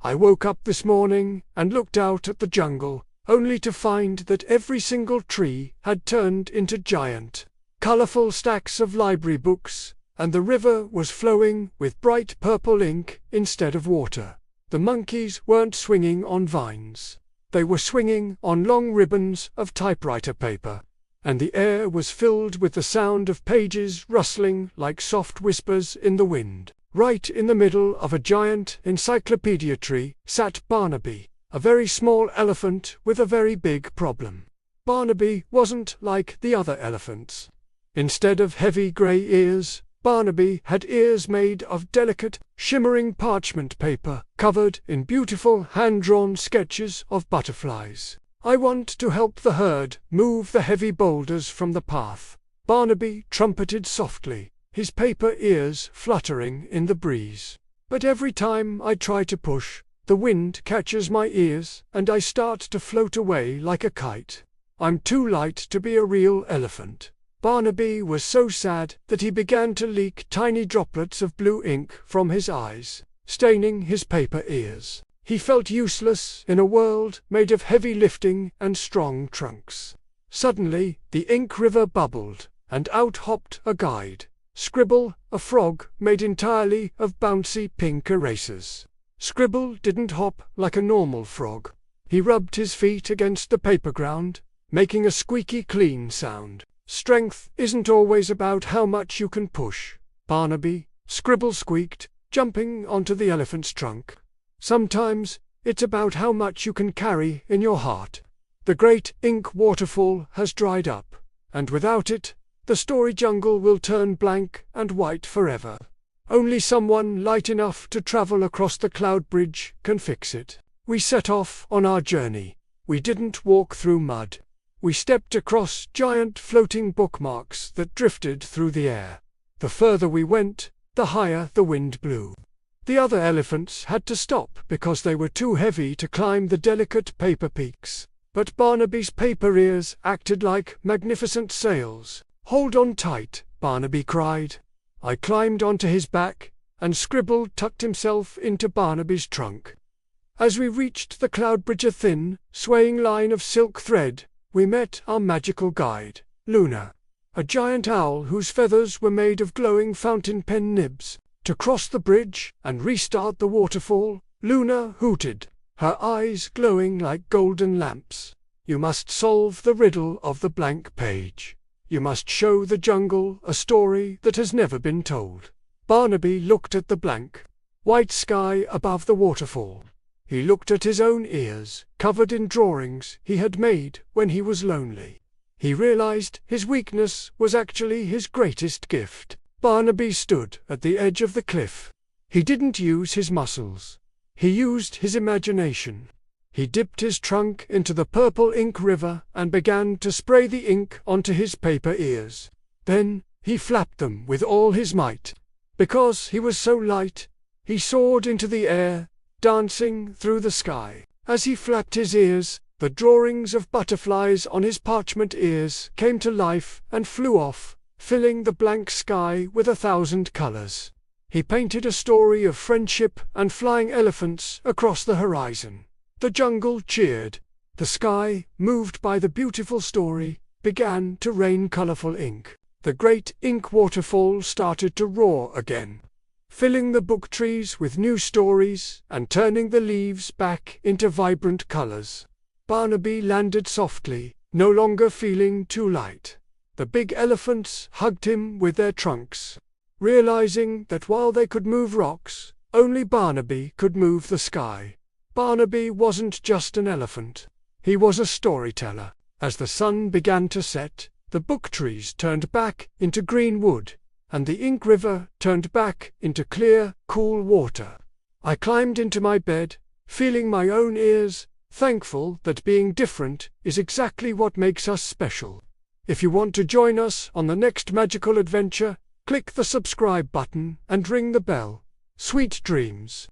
I woke up this morning and looked out at the jungle, only to find that every single tree had turned into giant, colorful stacks of library books, and the river was flowing with bright purple ink instead of water. The monkeys weren't swinging on vines. They were swinging on long ribbons of typewriter paper, and the air was filled with the sound of pages rustling like soft whispers in the wind. Right in the middle of a giant encyclopedia tree sat Barnaby, a very small elephant with a very big problem. Barnaby wasn't like the other elephants. Instead of heavy grey ears, Barnaby had ears made of delicate, shimmering parchment paper, covered in beautiful hand-drawn sketches of butterflies. "I want to help the herd move the heavy boulders from the path," Barnaby trumpeted softly, his paper ears fluttering in the breeze. "But every time I try to push, the wind catches my ears and I start to float away like a kite. I'm too light to be a real elephant." Barnaby was so sad that he began to leak tiny droplets of blue ink from his eyes, staining his paper ears. He felt useless in a world made of heavy lifting and strong trunks. Suddenly, the ink river bubbled, and out hopped a guide, Scribble, a frog made entirely of bouncy pink erasers. Scribble didn't hop like a normal frog. He rubbed his feet against the paper ground, making a squeaky clean sound. "Strength isn't always about how much you can push, Barnaby," Scribble squeaked, jumping onto the elephant's trunk. "Sometimes it's about how much you can carry in your heart. The great ink waterfall has dried up, and without it, the story jungle will turn blank and white forever. Only someone light enough to travel across the cloud bridge can fix it." We set off on our journey. We didn't walk through mud. We stepped across giant floating bookmarks that drifted through the air. The further we went, the higher the wind blew. The other elephants had to stop because they were too heavy to climb the delicate paper peaks. But Barnaby's paper ears acted like magnificent sails. "Hold on tight," Barnaby cried. I climbed onto his back, and Scribble tucked himself into Barnaby's trunk. As we reached the cloud bridge, a thin, swaying line of silk thread, we met our magical guide, Luna, a giant owl whose feathers were made of glowing fountain pen nibs. To cross the bridge and restart the waterfall, Luna hooted, her eyes glowing like golden lamps. "You must solve the riddle of the blank page. You must show the jungle a story that has never been told." Barnaby looked at the blank, white sky above the waterfall. He looked at his own ears, covered in drawings he had made when he was lonely. He realized his weakness was actually his greatest gift. Barnaby stood at the edge of the cliff. He didn't use his muscles. He used his imagination. He dipped his trunk into the purple ink river and began to spray the ink onto his paper ears. Then he flapped them with all his might. Because he was so light, he soared into the air, dancing through the sky. As he flapped his ears, the drawings of butterflies on his parchment ears came to life and flew off, filling the blank sky with 1,000 colors. He painted a story of friendship and flying elephants across the horizon. The jungle cheered. The sky, moved by the beautiful story, began to rain colorful ink. The great ink waterfall started to roar again, filling the book trees with new stories and turning the leaves back into vibrant colors. Barnaby landed softly, no longer feeling too light. The big elephants hugged him with their trunks, realizing that while they could move rocks, only Barnaby could move the sky. Barnaby wasn't just an elephant. He was a storyteller. As the sun began to set, the book trees turned back into green wood, and the ink river turned back into clear, cool water. I climbed into my bed, feeling my own ears, thankful that being different is exactly what makes us special. If you want to join us on the next magical adventure, click the subscribe button and ring the bell. Sweet dreams.